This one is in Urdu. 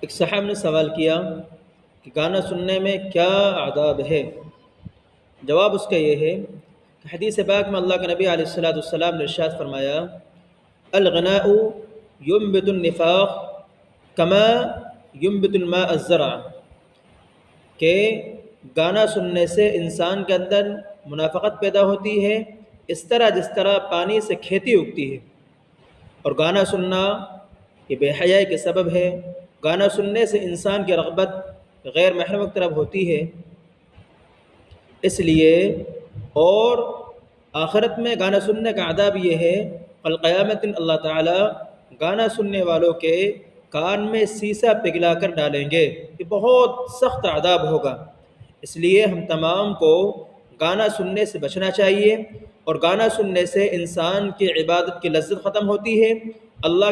ایک صاحب نے سوال کیا کہ گانا سننے میں کیا آداب ہے؟ جواب اس کا یہ ہے کہ حدیث پاک میں اللہ کے نبی علیہ الصلاۃ والسلام نے ارشاد فرمایا، الغناء ينبت النفاق کما ينبت الماء الزرع، کہ گانا سننے سے انسان کے اندر منافقت پیدا ہوتی ہے، اس طرح جس طرح پانی سے کھیتی اگتی ہے۔ اور گانا سننا یہ بے حیائی کے سبب ہے۔ گانا سننے سے انسان کی رغبت غیر محرم کی طرف ہوتی ہے، اس لیے اور آخرت میں گانا سننے کا آداب یہ ہے، کل قیامت دن اللہ تعالیٰ گانا سننے والوں کے کان میں سیسا پگھلا کر ڈالیں گے۔ یہ بہت سخت عذاب ہوگا، اس لیے ہم تمام کو گانا سننے سے بچنا چاہیے، اور گانا سننے سے انسان کی عبادت کی لذت ختم ہوتی ہے، اللہ